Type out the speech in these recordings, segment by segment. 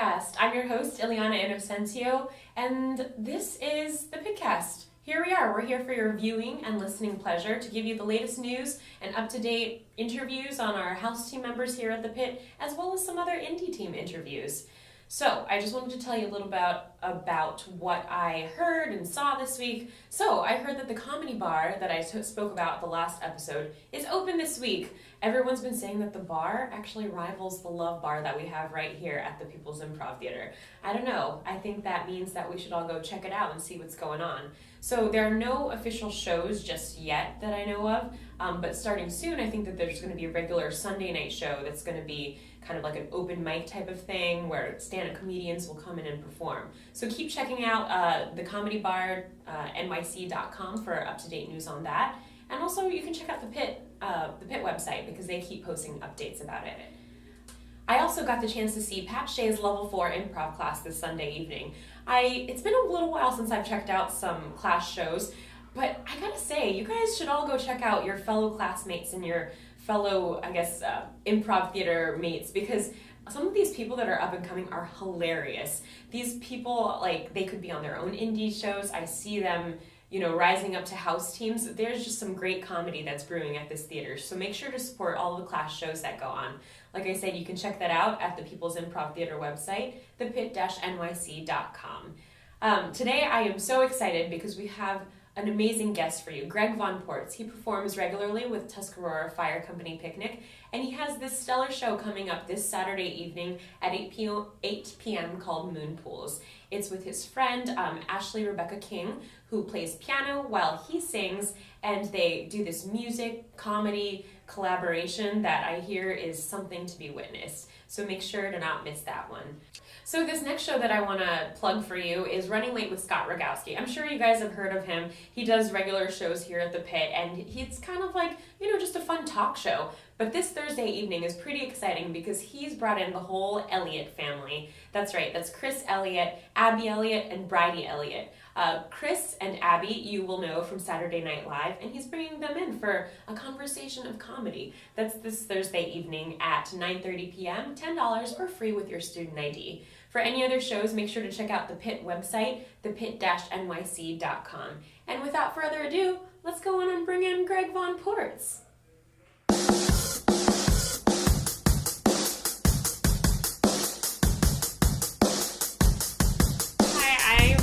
PITcast. I'm your host, Iliana Inocencio, and this is the PITcast. Here we are. We're here for your viewing and listening pleasure to give you the latest news and up-to-date interviews on our house team members here at the Pit, as well as some other indie team interviews. So, I just wanted to tell you a little about what I heard and saw this week. So, I heard that the comedy bar that I spoke about the last episode is open this week. Everyone's been saying that the bar actually rivals the Love Bar that we have right here at the People's Improv Theater. I don't know. I think that means that we should all go check it out and see what's going on. So, there are no official shows just yet that I know of, but starting soon, I think that there's going to be a regular Sunday night show that's going to be kind of like an open mic type of thing where stand-up comedians will come in and perform. So keep checking out the comedy bar, nyc.com for up-to-date news on that. And also you can check out the Pit website because they keep posting updates about it. I also got the chance to see Pat Shea's Level 4 improv class this Sunday evening. It's been a little while since I've checked out some class shows, but I gotta say, you guys should all go check out your fellow classmates and your fellow, improv theater mates, because some of these people that are up and coming are hilarious. These people, they could be on their own indie shows. I see them, rising up to house teams. There's just some great comedy that's brewing at this theater. So make sure to support all the class shows that go on. Like I said, you can check that out at the People's Improv Theater website, thepit-nyc.com. Today I am so excited because we have an amazing guest for you, Greg Von Portz. He performs regularly with Tuscarora Fire Company Picnic, and he has this stellar show coming up this Saturday evening at 8 p.m. called Moon Pools. It's with his friend, Ashley Rebecca King, who plays piano while he sings, and they do this music, comedy, collaboration that I hear is something to be witnessed. So make sure to not miss that one. So this next show that I want to plug for you is Running Late with Scott Rogowski. I'm sure you guys have heard of him. He does regular shows here at the Pit, and he's kind of like, just a fun talk show. But this Thursday evening is pretty exciting because he's brought in the whole Elliott family. That's right, that's Chris Elliott, Abby Elliott, and Bridie Elliott. Chris and Abby you will know from Saturday Night Live, and he's bringing them in for a conversation of comedy. That's this Thursday evening at 9:30 p.m., $10 or free with your student ID. For any other shows, make sure to check out the Pit website, thepit-nyc.com. And without further ado, let's go on and bring in Greg Von Portz.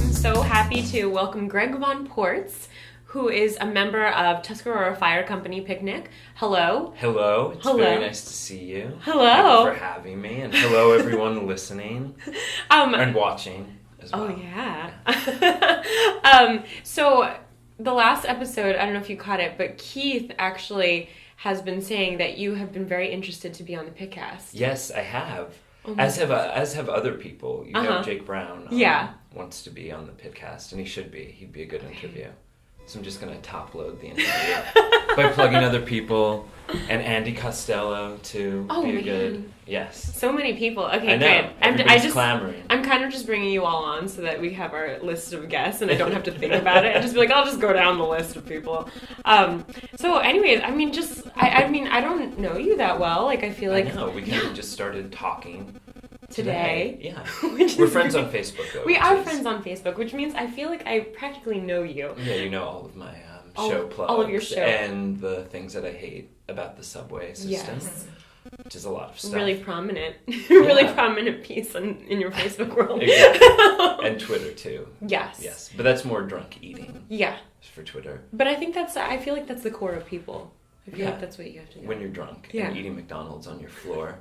So happy to welcome Greg Von Portz, who is a member of Tuscarora Fire Company Picnic. Hello. Hello. It's very nice to see you. Hello. Thank you for having me, and hello everyone listening and watching as well. Oh, yeah. So the last episode, I don't know if you caught it, but Keith actually has been saying that you have been very interested to be on the PITcast. Yes, I have. As have other people. You know, Jake Brown wants to be on the PITcast, and he should be. He'd be a good interview. So I'm just going to top-load the interview by plugging other people, and Andy Costello, too. Good. Yes. So many people. Okay, I know. good. Everybody's clamoring. I'm kind of just bringing you all on so that we have our list of guests, and I don't have to think about it. I just be like, I'll just go down the list of people. So anyways, I don't know you that well. I feel like... I know. We kind of just started talking today. Yeah. We're friends on Facebook, though. We are friends on Facebook, which means I feel like I practically know you. Yeah, you know all of my show plugs. All of your show. And the things that I hate about the subway system. Yes. Which is a lot of stuff. Really prominent. Really prominent piece in your Facebook world. Exactly. And Twitter, too. Yes. Yes. But that's more drunk eating. Yeah. For Twitter. But I feel like that's the core of people. I feel like that's what you have to do. When you're drunk and eating McDonald's on your floor.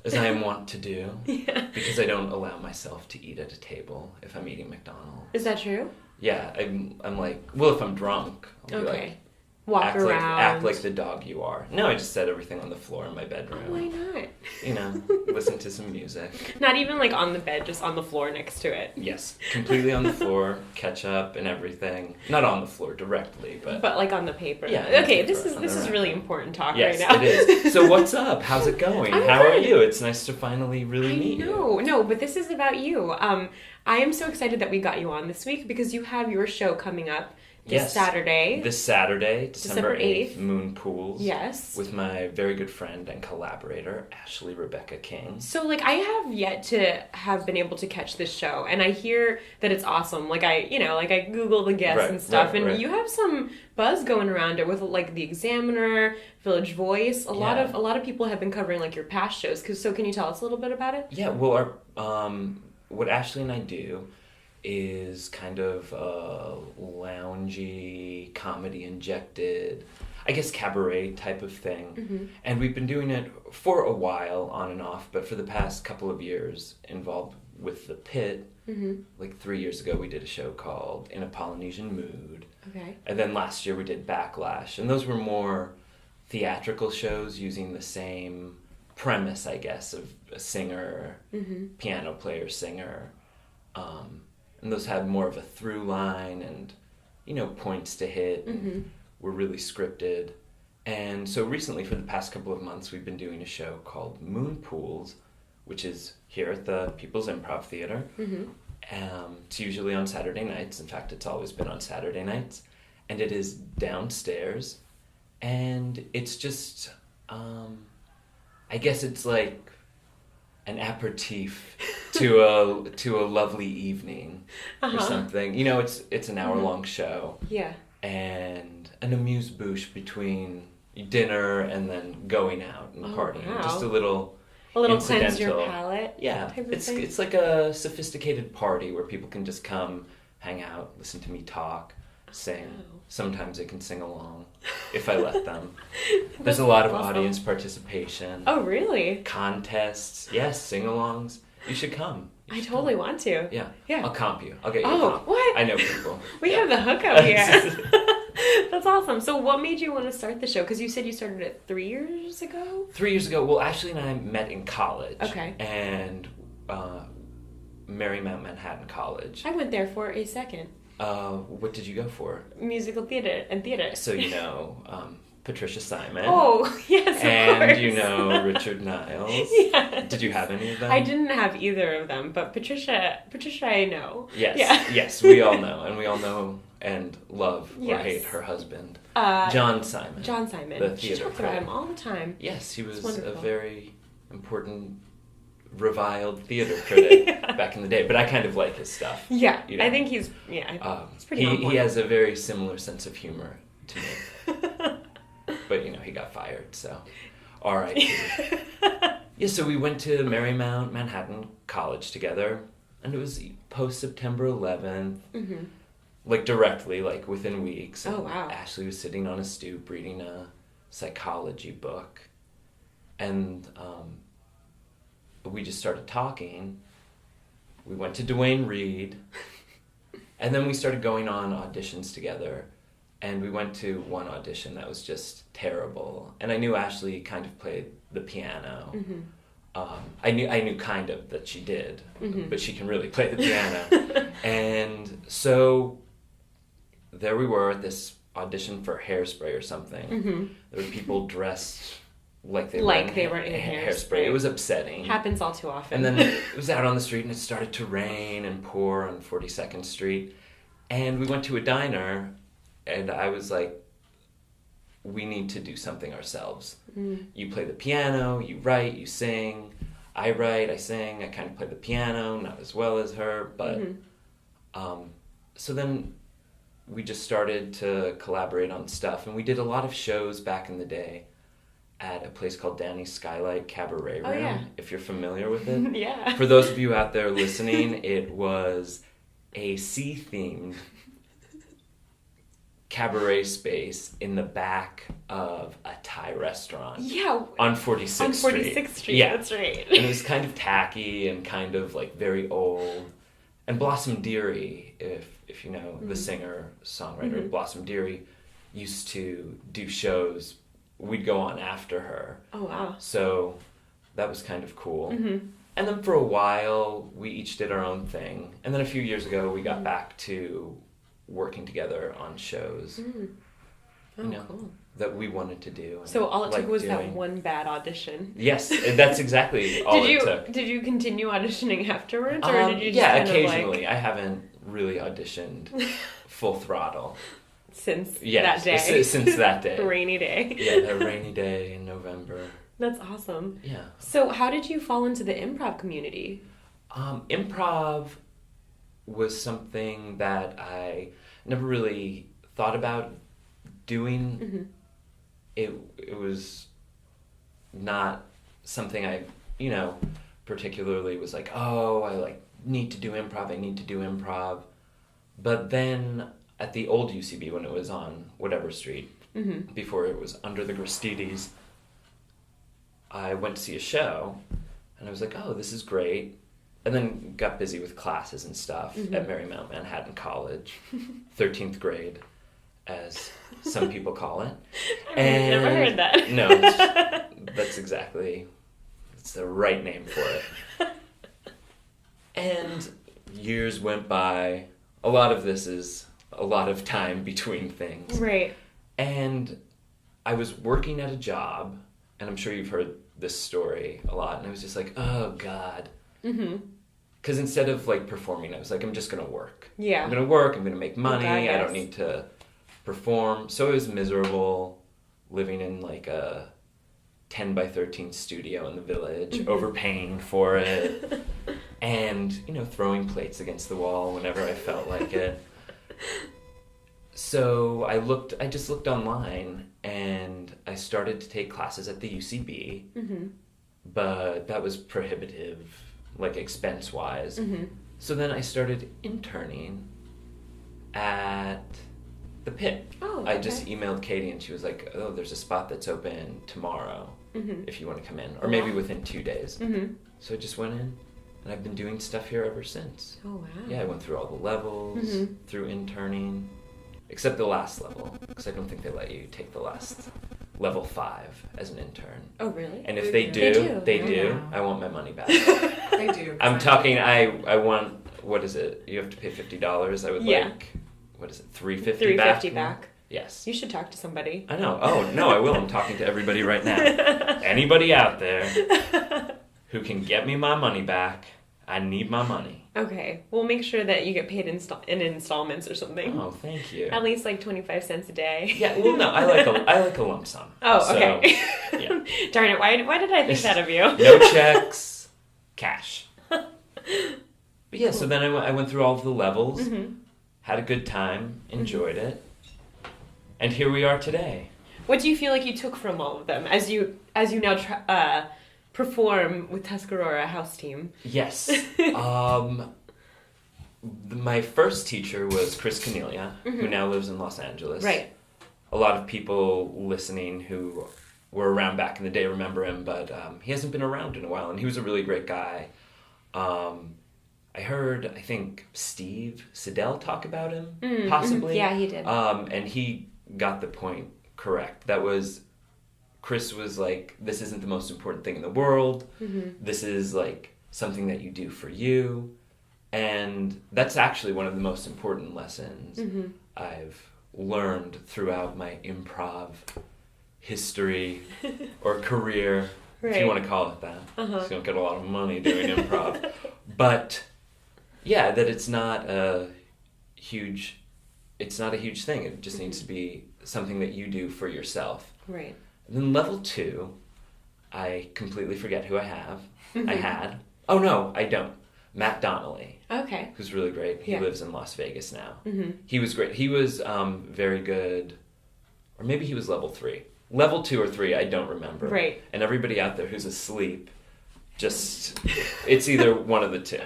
As I am wont to do. Yeah. Because I don't allow myself to eat at a table if I'm eating McDonald's. Is that true? Yeah. I'm like, well, if I'm drunk, I'll be like... Walk around. Act like the dog you are. No, I just set everything on the floor in my bedroom. Why not? Listen to some music. Not even on the bed, just on the floor next to it. Yes, completely on the floor, ketchup and everything. Not on the floor directly, but on the paper. Yeah. Okay, this is really important talk right now. Yes, it is. So what's up? How's it going? How are you? It's nice to finally really meet you. No, but this is about you. I am so excited that we got you on this week because you have your show coming up This Saturday, December 8th, Moon Pools. Yes. With my very good friend and collaborator, Ashley Rebecca King. So, like, I have yet to have been able to catch this show, and I hear that it's awesome. Like, I Google the guests and stuff, and you have some buzz going around it with, like, The Examiner, Village Voice. A lot of people have been covering, like, your past shows. So can you tell us a little bit about it? Yeah, well, what Ashley and I do is kind of loungy, comedy-injected, I guess cabaret type of thing. Mm-hmm. And we've been doing it for a while, on and off, but for the past couple of years, involved with the Pit. Mm-hmm. Like 3 years ago, we did a show called In a Polynesian Mood. Okay. And then last year, we did Backlash. And those were more theatrical shows using the same premise, I guess, of a singer, piano player, singer, and those had more of a through line and, points to hit. Mm-hmm. Were really scripted. And so recently, for the past couple of months, we've been doing a show called Moon Pools, which is here at the People's Improv Theater. Mm-hmm. It's usually on Saturday nights. In fact, it's always been on Saturday nights. And it is downstairs. And it's just, I guess it's like an aperitif to a lovely evening or something. It's an hour-long show. Yeah. And an amuse-bouche between dinner and then going out and partying. Wow. Just a little cleanse your palate. Yeah. It's like a sophisticated party where people can just come, hang out, listen to me talk, sing. Wow. Sometimes they can sing along if I let them. There's a lot of audience participation. Oh, really? Contests. Yes, sing-alongs. You should come. I totally want to. Yeah. Yeah. I'll comp you. I'll get you a comp. What? I know people. We have the hookup here. That's awesome. So what made you want to start the show? Because you said you started it 3 years ago? 3 years ago. Well, Ashley and I met in college. Okay. And Marymount Manhattan College. I went there for a second. What did you go for? Musical theater and theater. So Patricia Simon. Oh, yes, of course. And Richard Niles. Yeah. Did you have any of them? I didn't have either of them, but Patricia I know. Yes, yeah. Yes, we all know. And we all know and love or hate her husband. John Simon. John Simon. The theater she talks about him all the time. Yes, he was a very important reviled theater critic back in the day, but I kind of like his stuff. Yeah, I think he's pretty on point. He has a very similar sense of humor to me. But, he got fired, so all right. Yeah, so we went to Marymount Manhattan College together, and it was post-September 11th, like directly, like within weeks. Oh, wow. Ashley was sitting on a stoop reading a psychology book, and we just started talking. We went to Duane Reade, and then we started going on auditions together. And we went to one audition that was just terrible. And I knew Ashley kind of played the piano. Mm-hmm. I knew kind of that she did, but she can really play the piano. And so there we were at this audition for Hairspray or something. Mm-hmm. There were people dressed like they were in Hairspray. It was upsetting. Happens all too often. And then it was out on the street, and it started to rain and pour on 42nd Street. And we went to a diner, and I was like, we need to do something ourselves. Mm. You play the piano, you write, you sing. I write, I sing, I kind of play the piano, not as well as her, but... so then we just started to collaborate on stuff, and we did a lot of shows back in the day at a place called Danny's Skylight Cabaret Room, if you're familiar with it. Yeah. For those of you out there listening, it was a sea-themed cabaret space in the back of a Thai restaurant. Yeah. On 46th Street. On 46th Street, yeah. That's right. And it was kind of tacky and kind of like very old. And Blossom Dearie, if you know the singer-songwriter, Blossom Dearie used to do shows. We'd go on after her. Oh, wow. So that was kind of cool. Mm-hmm. And then for a while, we each did our own thing. And then a few years ago, we got back to working together on shows, cool. that we wanted to do. So all it took was that one bad audition. Yes, that's exactly all it took. Did you continue auditioning afterwards, or did you just occasionally. I haven't really auditioned full throttle. since that day. Since that day. Rainy day. Yeah, that rainy day in November. That's awesome. Yeah. So how did you fall into the improv community? Improv was something that I never really thought about doing. It was not something I, particularly was like, oh, I need to do improv. But then at the old UCB, when it was on whatever street, before it was under the Gristides, I went to see a show, and I was like, oh, this is great. And then got busy with classes and stuff at Marymount Manhattan College, 13th grade, as some people call it. I've never heard that. No, that's exactly, it's the right name for it. And years went by. A lot of this is a lot of time between things. Right. And I was working at a job, and I'm sure you've heard this story a lot, and I was just like, oh, God. Because instead of performing, I was like, I'm just going to work. Yeah. I'm going to work, I'm going to make money, God, yes. I don't need to perform. So it was miserable living in a 10 by 13 studio in the village, overpaying for it, and, throwing plates against the wall whenever I felt like it. So I just looked online, and I started to take classes at the UCB, but that was prohibitive, expense-wise. So then I started interning at the Pit. Oh, okay. I just emailed Katie, and she was like, oh, there's a spot that's open tomorrow if you want to come in, or maybe within 2 days. So I just went in, and I've been doing stuff here ever since. Oh, wow. Yeah, I went through all the levels, through interning, except the last level, because I don't think they let you take the last level 5 as an intern. Oh, really? And if they do, Yeah. I want my money back. They do. I'm talking, I want, what is it? You have to pay $50. I would what is it, $350 back? $350 back. Yes. You should talk to somebody. I know. Oh, no, I will. I'm talking to everybody right now. Anybody out there who can get me my money back, I need my money. Okay. We'll make sure that you get paid in installments or something. Oh, thank you. At least 25 cents a day. Yeah, well, no, I like a lump sum. Oh, okay. So, yeah. Darn it. Why did I think that of you? No checks, cash. But yeah, cool. So then I went through all of the levels, had a good time, enjoyed it, and here we are today. What do you feel like you took from all of them as you now perform with Tuscarora House Team? Yes. My first teacher was Chris Cornelia, who now lives in Los Angeles. Right. A lot of people listening who were around back in the day remember him, but he hasn't been around in a while, and he was a really great guy. I think Steve Siddell talk about him, possibly. Yeah, he did. And he got the point correct. Chris was like, this isn't the most important thing in the world. This is something that you do for you. And that's actually one of the most important lessons I've learned throughout my improv history or career, if you want to call it that. So you don't get a lot of money doing improv. But yeah, that it's not a huge thing. It just needs to be something that you do for yourself. Right. And then level 2, I completely forget who I had. Oh no, I don't. Matt Donnelly. Okay. Who's really great. He lives in Las Vegas now. He was great. He was very good, or maybe he was level 3. Level 2 or 3, I don't remember. Right. And everybody out there who's asleep, it's either one of the two.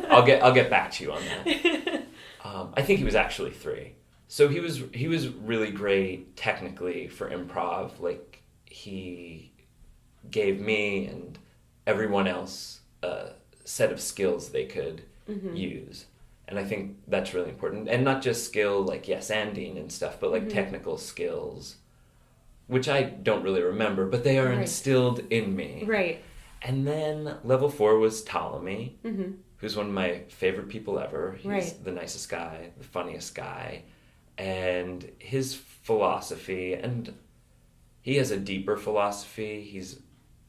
I'll get back to you on that. I think he was actually 3. So he was really great technically for improv. He gave me and everyone else a set of skills they could use. And I think that's really important. And not just skill yes-anding and stuff, but technical skills, which I don't really remember, but they are instilled in me. Right. And then level 4 was Ptolemy, who's one of my favorite people ever. He's the nicest guy, the funniest guy. And his philosophy, and he has a deeper philosophy.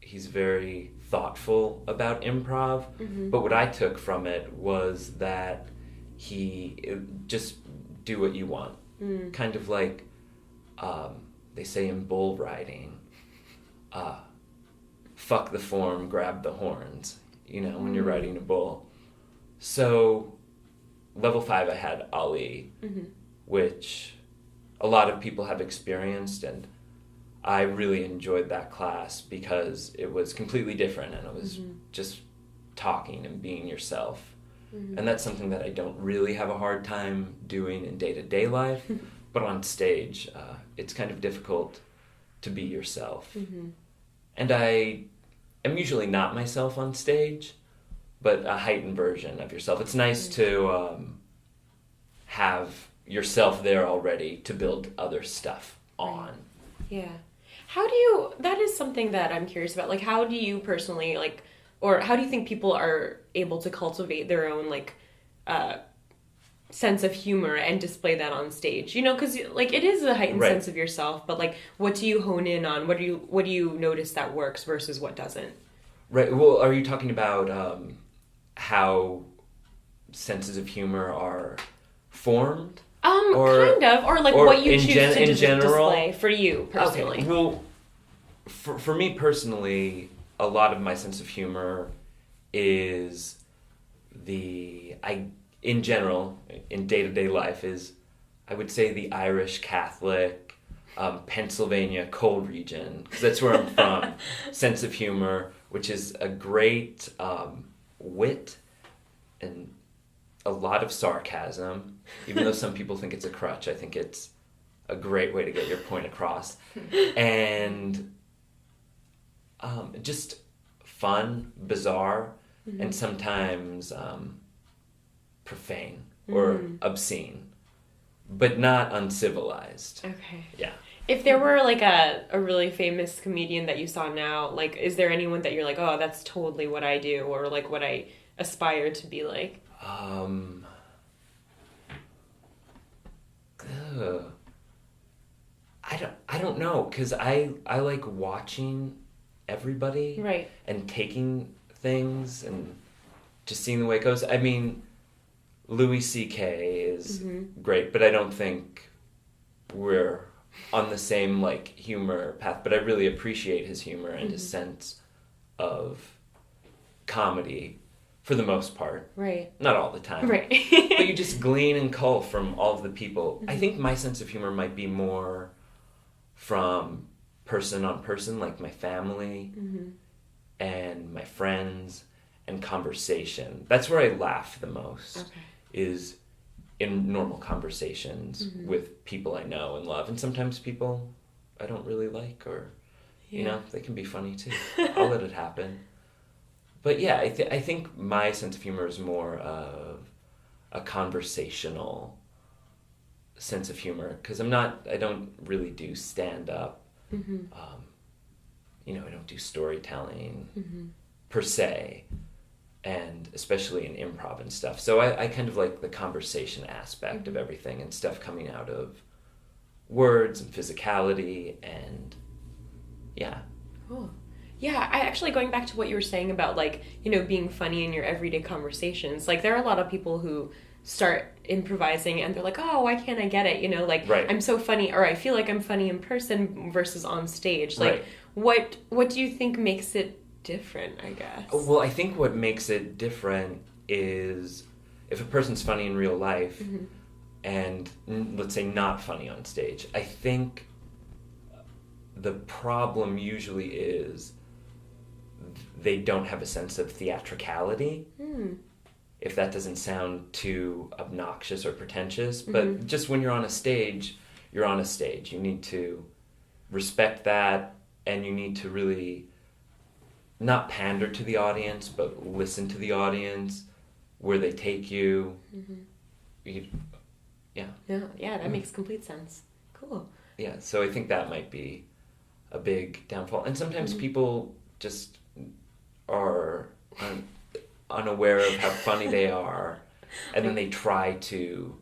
He's very thoughtful about improv. But what I took from it was that he just do what you want. kind of like they say in bull riding, fuck the form, grab the horns, when you're riding a bull. So level 5 I had Ali, which a lot of people have experienced, and I really enjoyed that class because it was completely different, and it was just talking and being yourself. And that's something that I don't really have a hard time doing in day-to-day life, but on stage, it's kind of difficult to be yourself. And I am usually not myself on stage, but a heightened version of yourself. It's nice to have yourself there already to build other stuff on. Yeah. That is something that I'm curious about. Like, how do you personally, or how do you think people are able to cultivate their own, sense of humor and display that on stage? Because, it is a heightened sense of yourself, but, what do you hone in on? What do you notice that works versus what doesn't? Right. Well, are you talking about how senses of humor are formed? Kind of, or what you choose to display for you personally. Okay. Well, for me personally, a lot of my sense of humor is in general, in day-to-day life, is, I would say, the Irish Catholic, Pennsylvania cold region, because that's where I'm from. Sense of humor, which is a great wit and a lot of sarcasm, even though some people think it's a crutch. I think it's a great way to get your point across. And just fun, bizarre, and sometimes profane or obscene, but not uncivilized. Okay. Yeah. If there were a really famous comedian that you saw now, is there anyone that you're like, oh, that's totally what I do, or what I aspire to be like? I don't know, because I like watching everybody, right, and taking things and just seeing the way it goes. I mean, Louis C.K. is great, but I don't think we're on the same humor path. But I really appreciate his humor and his sense of comedy. For the most part. Right. Not all the time. Right. But you just glean and cull from all of the people. I think my sense of humor might be more from person on person, like my family and my friends and conversation. That's where I laugh the most, is in normal conversations with people I know and love. And sometimes people I don't really like, or, they can be funny too. I'll let it happen. But yeah, I think my sense of humor is more of a conversational sense of humor, because I don't really do stand-up. I don't do storytelling per se, and especially in improv and stuff. So I kind of like the conversation aspect of everything, and stuff coming out of words and physicality, and yeah. Cool. Yeah, I actually, going back to what you were saying about, being funny in your everyday conversations, there are a lot of people who start improvising and they're like, oh, why can't I get it? Right. I'm so funny, or I feel like I'm funny in person versus on stage. Right. What do you think makes it different, I guess? Well, I think what makes it different is if a person's funny in real life and, let's say, not funny on stage. I think the problem usually is they don't have a sense of theatricality, if that doesn't sound too obnoxious or pretentious. But just when you're on a stage, you're on a stage. You need to respect that, and you need to really not pander to the audience, but listen to the audience, where they take you. Yeah, that makes complete sense. Cool. Yeah, so I think that might be a big downfall. And sometimes people just are unaware of how funny they are, and then they try to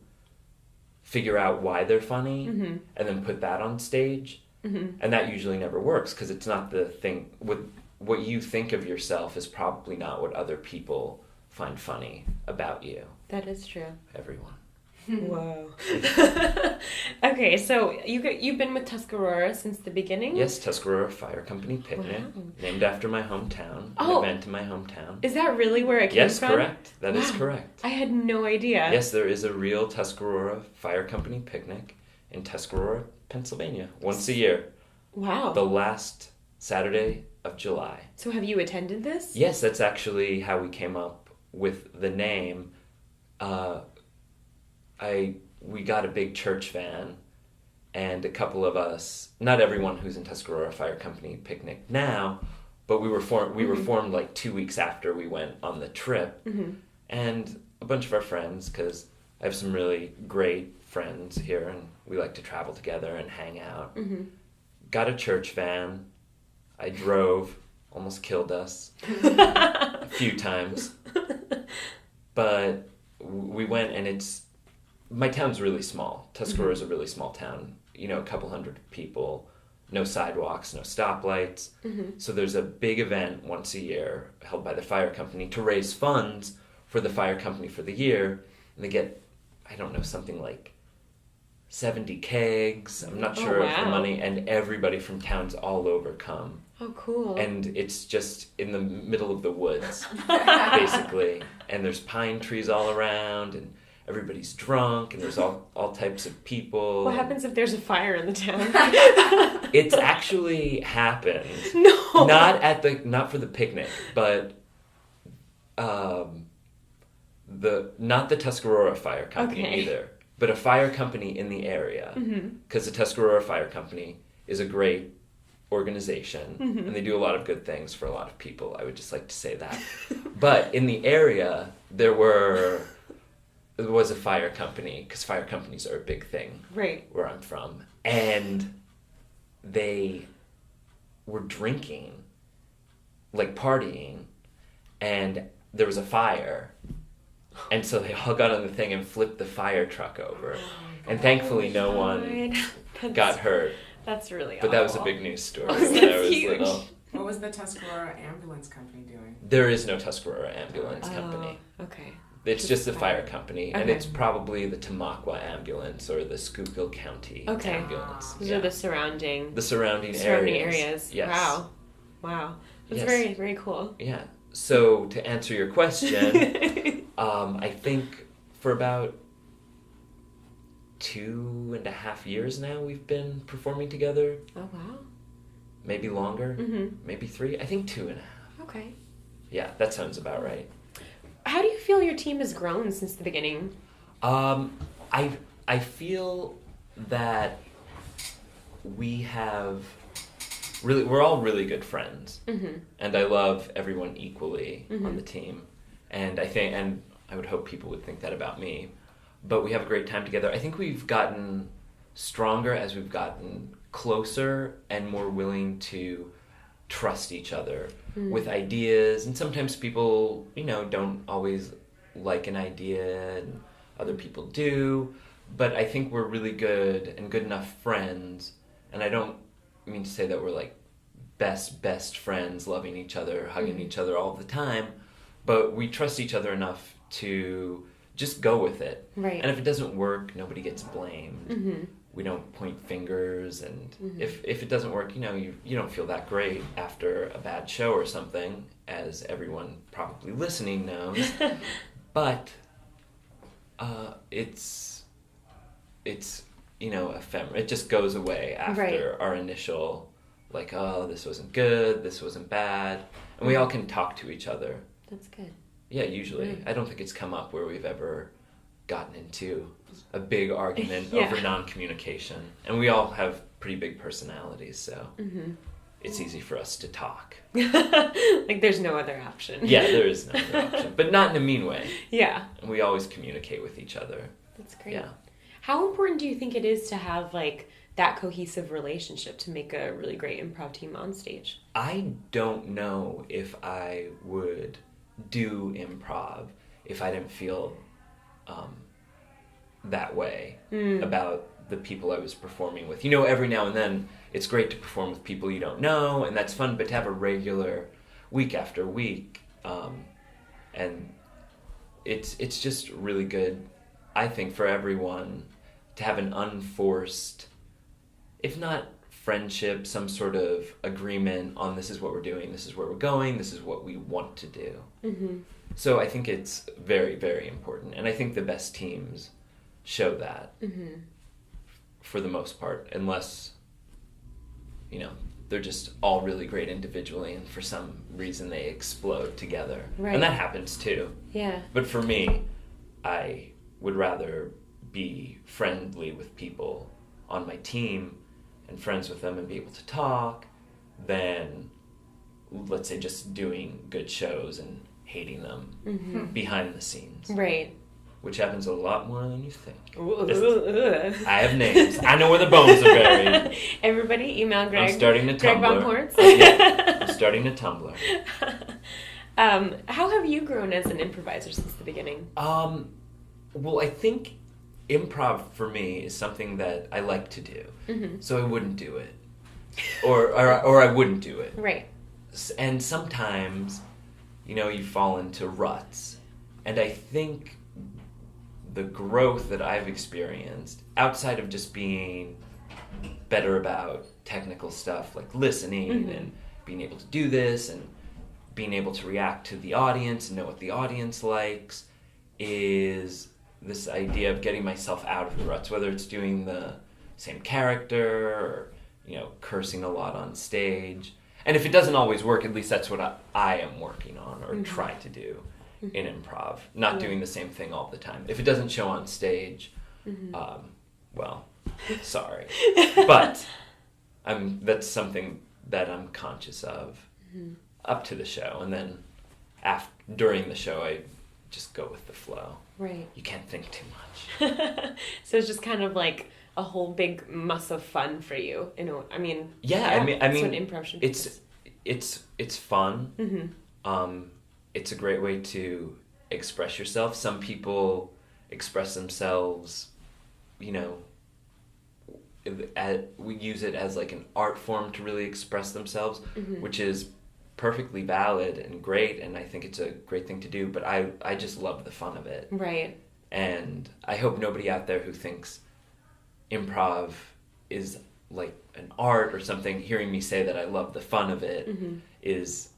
figure out why they're funny, and then put that on stage, and that usually never works, because it's not the thing. What you think of yourself is probably not what other people find funny about you. That is true. Everyone. Whoa. Okay, so you've been with Tuscarora since the beginning? Yes, Tuscarora Fire Company Picnic, named after my hometown, an event in my hometown. Is that really where it came from? Yes, correct. That is correct. I had no idea. Yes, there is a real Tuscarora Fire Company Picnic in Tuscarora, Pennsylvania, once a year. Wow. The last Saturday of July. So have you attended this? Yes, that's actually how we came up with the name. We got a big church van, and a couple of us, not everyone who's in Tuscarora Fire Company Picnic now, but we were formed like 2 weeks after we went on the trip, and a bunch of our friends, because I have some really great friends here, and we like to travel together and hang out. Got a church van. I drove, almost killed us a few times, but we went, and my town's really small. Tuscarora is a really small town. A couple hundred people, no sidewalks, no stoplights. So there's a big event once a year held by the fire company to raise funds for the fire company for the year. And they get, I don't know, something like 70 kegs. I'm not sure of the money. And everybody from towns all over come. Oh, cool. And it's just in the middle of the woods, basically. And there's pine trees all around, and everybody's drunk, and there's all types of people. What happens if there's a fire in the town? It's actually happened. No. Not for the picnic, but not the Tuscarora Fire Company either, but a fire company in the area. Because the Tuscarora Fire Company is a great organization, and they do a lot of good things for a lot of people. I would just like to say that. But in the area, there was a fire company, because fire companies are a big thing where I'm from, and they were drinking, like partying, and there was a fire, and so they all got on the thing and flipped the fire truck over, and thankfully no one got hurt. That's really awful. But that was a big news story when I was huge. Little. What was the Tuscarora Ambulance Company doing? There is no Tuscarora Ambulance Company. Okay. It's just a fire company, and it's probably the Tamaqua Ambulance or the Schuylkill County Ambulance. Those are the surrounding areas. Yes. Wow. That's very, very cool. Yeah. So to answer your question, I think for about 2.5 years now we've been performing together. Oh, wow. Maybe longer. Maybe 3. I think 2.5. Okay. Yeah, that sounds about right. How do you feel your team has grown since the beginning? I feel that we're all really good friends, and I love everyone equally on the team, and I would hope people would think that about me. But we have a great time together. I think we've gotten stronger as we've gotten closer and more willing to trust each other with ideas. And sometimes people, don't always like an idea, and other people do. But I think we're really good and good enough friends. And I don't mean to say that we're like best friends, loving each other, hugging each other all the time. But we trust each other enough to just go with it. Right. And if it doesn't work, nobody gets blamed. We don't point fingers, and if it doesn't work, you don't feel that great after a bad show or something, as everyone probably listening knows. But it's ephemeral. It just goes away after our initial, like, oh, this wasn't good, this wasn't bad, and we all can talk to each other. That's good. Yeah, usually. I don't think it's come up where we've ever gotten into a big argument over non-communication. And we all have pretty big personalities, so it's easy for us to talk. Like there's no other option. Yeah, there is no other option. But not in a mean way. Yeah. And we always communicate with each other. That's great. Yeah. How important do you think it is to have like that cohesive relationship to make a really great improv team on stage? I don't know if I would do improv if I didn't feel that way about the people I was performing with. Every now and then it's great to perform with people you don't know, and that's fun, but to have a regular week after week, and it's just really good I think, for everyone to have an unforced, if not friendship, some sort of agreement on this is what we're doing, this is where we're going, this is what we want to do. Mm-hmm. So I think it's very, very important. And I think the best teams show that for the most part, unless, they're just all really great individually and for some reason they explode together. Right. And that happens too. Yeah. But for me, I would rather be friendly with people on my team and friends with them and be able to talk than, let's say, just doing good shows and hating them behind the scenes. Right. Which happens a lot more than you think. I have names. I know where the bones are buried. Everybody email Greg. I'm starting to Tumblr. Greg von Portz. I'm starting to Tumblr. How have you grown as an improviser since the beginning? Well, I think improv for me is something that I like to do. Mm-hmm. So I wouldn't do it. Or I wouldn't do it. Right. And sometimes, you fall into ruts. And I think the growth that I've experienced, outside of just being better about technical stuff like listening and being able to do this and being able to react to the audience and know what the audience likes, is this idea of getting myself out of the ruts, whether it's doing the same character or, cursing a lot on stage. And if it doesn't always work, at least that's what I am working on or try to do in improv, not doing the same thing all the time. If it doesn't show on stage, well, sorry. But that's something that I'm conscious of up to the show. And then during the show, I just go with the flow. Right. You can't think too much. So it's just kind of like a whole big muss of fun for you. I mean, I mean, that's what improv should be. It's fun. It's a great way to express yourself. Some people express themselves, we use it as like an art form to really express themselves, which is perfectly valid and great, and I think it's a great thing to do, but I just love the fun of it. Right. And I hope nobody out there who thinks improv is like an art or something, hearing me say that I love the fun of it is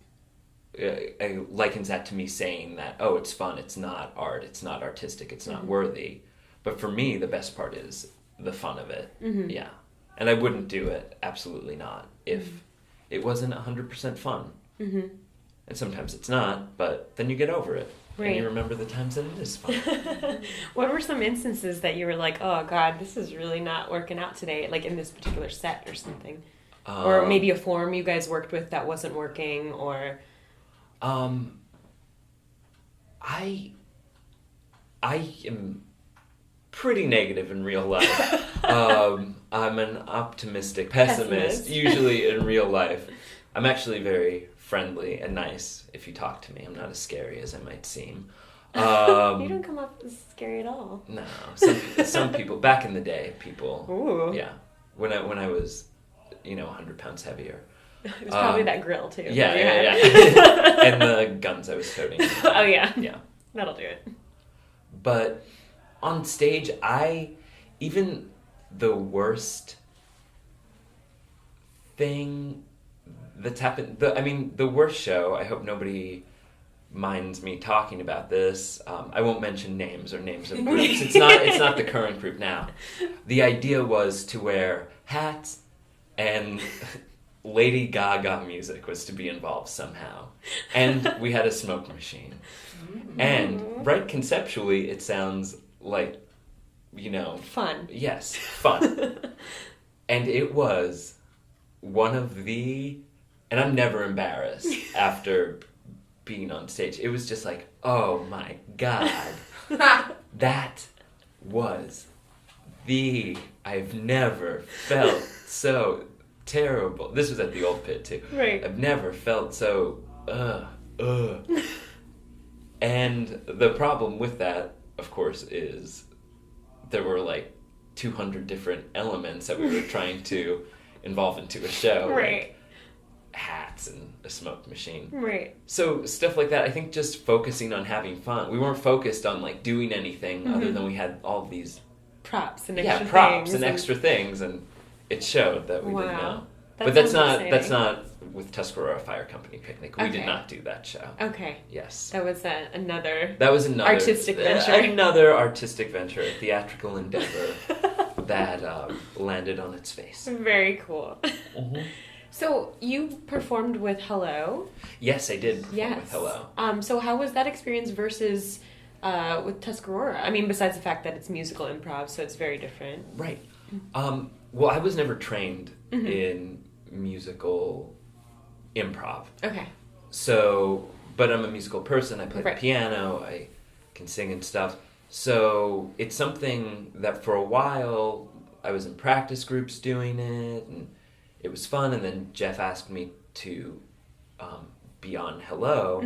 likens that to me saying that, oh, it's fun, it's not art, it's not artistic, it's not worthy. But for me, the best part is the fun of it. Yeah. And I wouldn't do it, absolutely not, if it wasn't 100% fun. And sometimes it's not, but then you get over it. Right. And you remember the times that it is fun. What were some instances that you were like, oh God, this is really not working out today, like in this particular set or something? Or maybe a form you guys worked with that wasn't working, or... I am pretty negative in real life. I'm an optimistic pessimist, usually in real life. I'm actually very friendly and nice if you talk to me. I'm not as scary as I might seem. You don't come up as scary at all. No. Some people, back in the day, Ooh. Yeah. When I was, 100 pounds heavier. It was probably that grill, too. Yeah. And the guns I was toting. Oh, yeah. Yeah. That'll do it. But on stage, even the worst thing that's happened, the worst show, I hope nobody minds me talking about this. I won't mention names or names of groups. It's not the current group now. The idea was to wear hats and Lady Gaga music was to be involved somehow. And we had a smoke machine. And, right, conceptually, it sounds like, Fun. Yes, fun. And it was one of the... And I'm never embarrassed after being on stage. It was just like, oh my God. That was I've never felt so terrible. This was at the old pit too. Right. I've never felt so, And the problem with that, of course, is there were like 200 different elements that we were trying to involve into a show. Right. Like hats snacks and a smoke machine. Right. So stuff like that, I think just focusing on having fun. We weren't focused on like doing anything other than we had all of these props and extra extra things, and it showed that we didn't know. But that's not with Tuscarora Fire Company Picnic. We did not do that show. Okay. Yes. That was another artistic venture. Another artistic venture, a theatrical endeavor that landed on its face. Very cool. Mm-hmm. So you performed with Hello? Yes, I did perform with Hello. So how was that experience versus with Tuscarora? I mean, besides the fact that it's musical improv, so it's very different. Right. Well, I was never trained in musical improv. Okay. So, but I'm a musical person. I play the piano. I can sing and stuff. So it's something that for a while I was in practice groups doing it, and it was fun. And then Jeff asked me to be on Hello,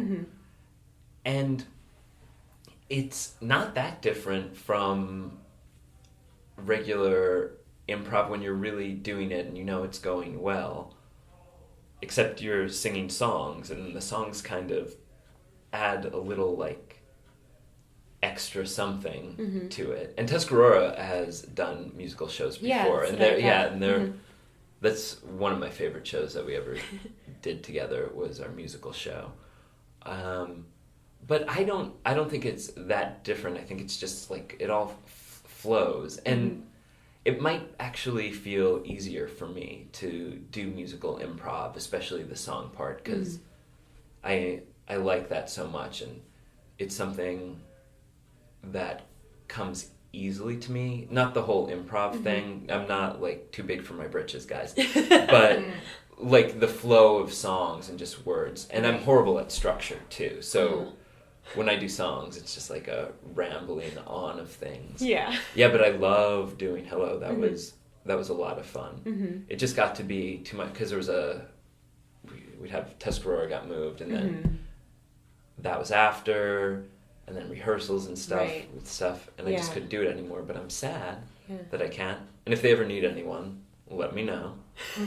and it's not that different from regular improv when you're really doing it and you know it's going well, except you're singing songs, and the songs kind of add a little like extra something to it. And Tuscarora has done musical shows before, and they're that's one of my favorite shows that we ever did together was our musical show. But I don't think it's that different. I think it's just like it all flows, and it might actually feel easier for me to do musical improv, especially the song part, because I like that so much, and it's something that comes easily to me. Not the whole improv thing. I'm not like too big for my britches, guys, but like the flow of songs and just words. And I'm horrible at structure too, so when I do songs, it's just like a rambling on of things. Yeah, but I love doing Hello. That was a lot of fun. It just got to be too much because there was we'd have Tuscarora got moved, and then that was after, and then rehearsals and stuff with stuff, and I just couldn't do it anymore. But I'm sad that I can't. And if they ever need anyone, let me know.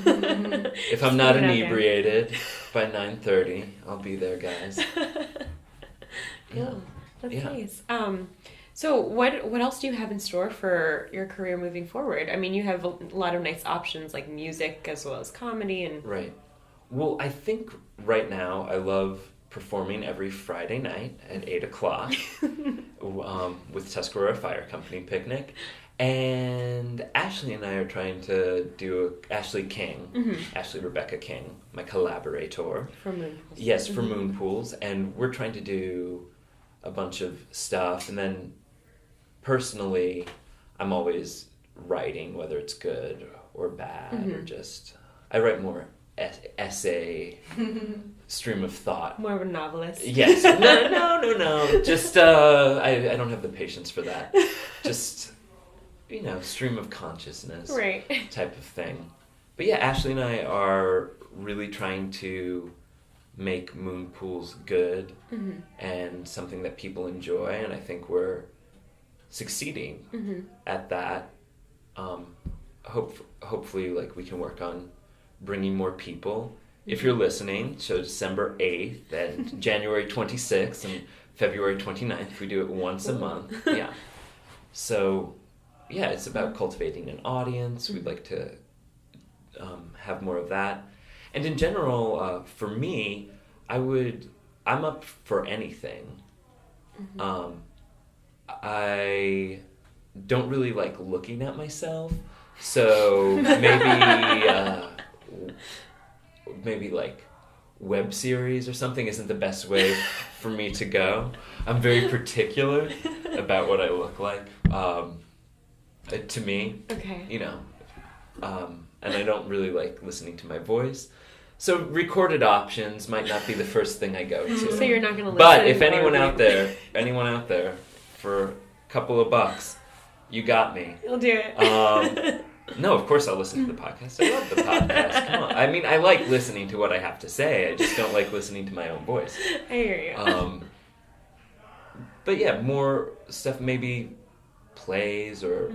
If I'm not inebriated by 9:30, I'll be there, guys. Cool. That's nice. So what else do you have in store for your career moving forward? I mean, you have a lot of nice options like music as well as comedy and... Right. Well, I think right now I love performing every Friday night at 8 o'clock with Tuscarora Fire Company Picnic. And Ashley and I are trying to do Ashley Rebecca King, my collaborator. For Moon Pools. Yes, for Moon Pools. And we're trying to do a bunch of stuff. And then personally, I'm always writing, whether it's good or bad or just... I write more essay, stream of thought. More of a novelist. Yes. No. Just, I don't have the patience for that. Just... stream of consciousness type of thing. But yeah, Ashley and I are really trying to make Moon Pools good and something that people enjoy, and I think we're succeeding at that. Hopefully, like, we can work on bringing more people. If you're listening, so December 8th and January 26th and February 29th, we do it once a month. Yeah. So... yeah, it's about cultivating an audience. We'd like to have more of that. And in general, for me, I'm up for anything. I don't really like looking at myself. So maybe like web series or something isn't the best way for me to go. I'm very particular about what I look like. To me, and I don't really like listening to my voice, so recorded options might not be the first thing I go to. So you're not going to listen. But if anyone out there, for a couple of bucks, you got me. You'll do it. No, of course I'll listen to the podcast. I love the podcast. Come on. I mean, I like listening to what I have to say. I just don't like listening to my own voice. I hear you. But yeah, more stuff maybe. Plays or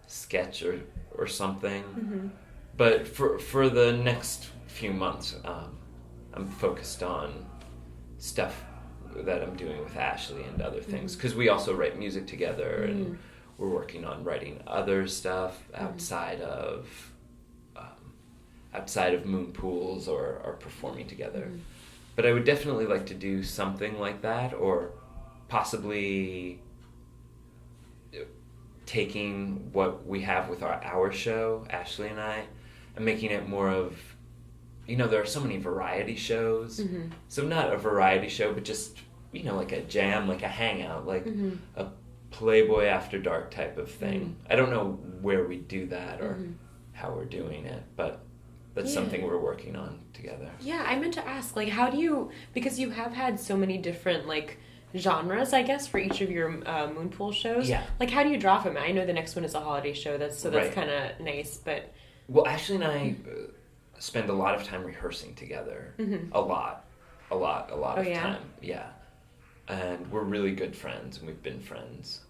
sketch or something, but for the next few months, I'm focused on stuff that I'm doing with Ashley and other things, because we also write music together, and we're working on writing other stuff outside of moon pools or performing together. But I would definitely like to do something like that, or possibly taking what we have with our show, Ashley and I, and making it more of, there are so many variety shows. So not a variety show, but just, like a jam, like a hangout, like a Playboy After Dark type of thing. I don't know where we do that or how we're doing it, but that's something we're working on together. Yeah, I meant to ask, how do you, because you have had so many different, genres, I guess, for each of your Moonpool shows. Yeah. How do you draw from it? I know the next one is a holiday show, that's kind of nice, but... Well, Ashley and I spend a lot of time rehearsing together. A lot of time. Yeah. And we're really good friends, and we've been friends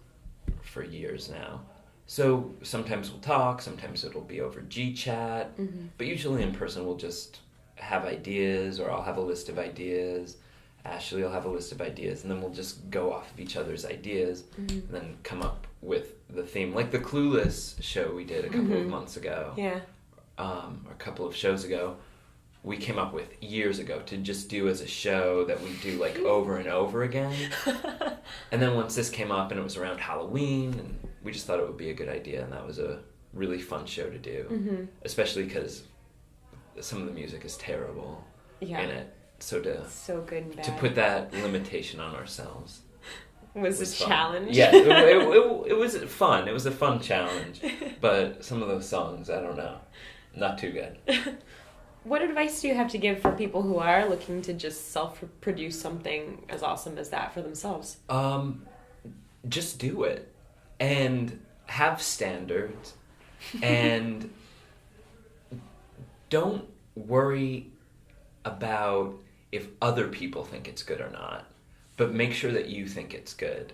for years now. So sometimes we'll talk, sometimes it'll be over G-Chat, but usually in person we'll just have ideas, or I'll have a list of ideas, Ashley will have a list of ideas, and then we'll just go off of each other's ideas and then come up with the theme. Like the Clueless show we did a couple of months ago, or a couple of shows ago, we came up with years ago to just do as a show that we do over and over again. And then once this came up and it was around Halloween, and we just thought it would be a good idea, and that was a really fun show to do, especially because some of the music is terrible in it. So good and bad. To put that limitation on ourselves was a challenge. Yeah, it was fun. It was a fun challenge, but some of those songs, I don't know, not too good. What advice do you have to give for people who are looking to just self-produce something as awesome as that for themselves? Just do it, and have standards, and don't worry about if other people think it's good or not, but make sure that you think it's good.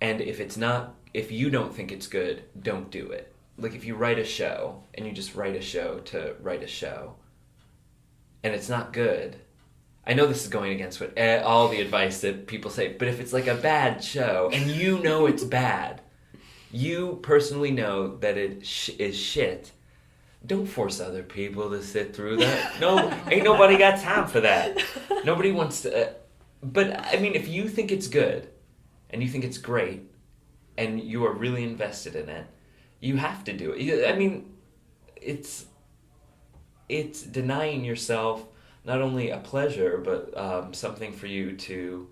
And if you don't think it's good, don't do it. If you write a show, and you just write a show to write a show, and it's not good, I know this is going against all the advice that people say, but if it's a bad show, and it's bad, you personally know that it is shit, don't force other people to sit through that. No, ain't nobody got time for that. Nobody wants to... but, if you think it's good, and you think it's great, and you are really invested in it, you have to do it. It's denying yourself not only a pleasure, but something for you to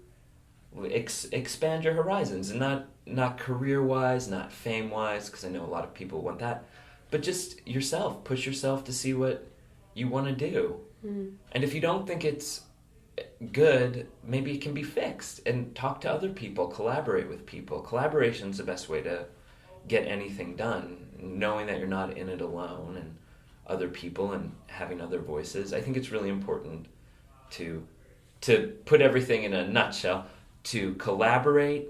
expand your horizons, and not career-wise, not fame-wise, because I know a lot of people want that, but just yourself. Push yourself to see what you want to do. And if you don't think it's good, maybe it can be fixed, and talk to other people, collaborate with people. Collaboration's the best way to get anything done, knowing that you're not in it alone, and other people, and having other voices. I think it's really important to put everything in a nutshell, to collaborate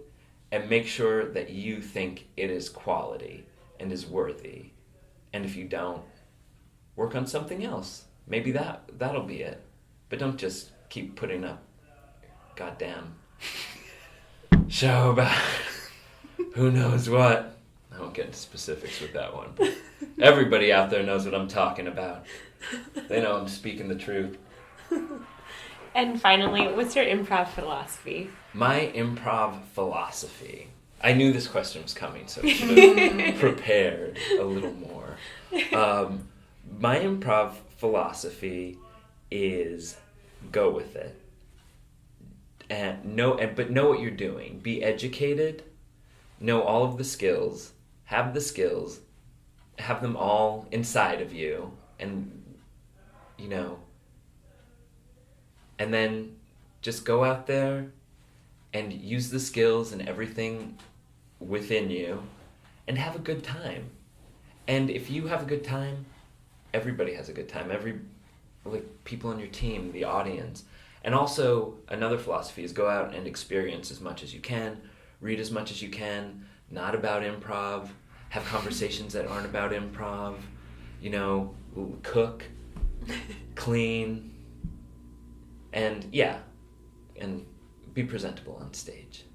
and make sure that you think it is quality and is worthy. And if you don't, work on something else. Maybe that'll be it. But don't just keep putting up goddamn show about who knows what. I won't get into specifics with that one, but everybody out there knows what I'm talking about. They know I'm speaking the truth. And finally, what's your improv philosophy? My improv philosophy. I knew this question was coming, so I should have prepared a little more. My improv philosophy is go with it. But know what you're doing. Be educated. Know all of the skills. Have the skills, have them all inside of you, and, and then just go out there and use the skills and everything within you and have a good time. And if you have a good time, everybody has a good time. People on your team, the audience. And also, another philosophy is go out and experience as much as you can, read as much as you can, not about improv, have conversations that aren't about improv, cook, clean, And be presentable on stage.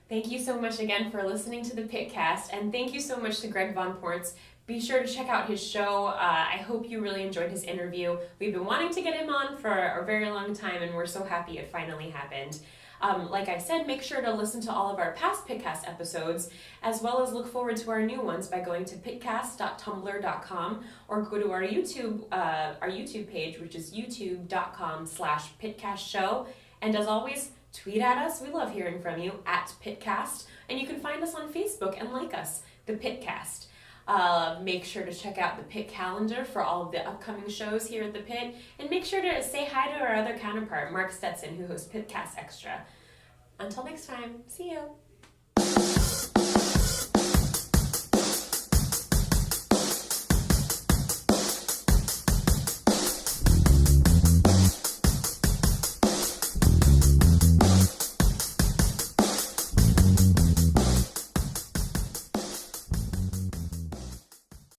Thank you so much again for listening to the PITcast, and thank you so much to Greg Von Portz. Be sure to check out his show. I hope you really enjoyed his interview. We've been wanting to get him on for a very long time, and we're so happy it finally happened. Like I said, make sure to listen to all of our past PITcast episodes, as well as look forward to our new ones by going to pitcast.tumblr.com or go to our YouTube page, which is youtube.com/pitcastshow. And as always, tweet at us. We love hearing from you at PITcast. And you can find us on Facebook and like us, the PITcast. Make sure to check out the PIT calendar for all of the upcoming shows here at the PIT, and make sure to say hi to our other counterpart, Mark Stetson, who hosts PITcast Extra. Until next time, see you.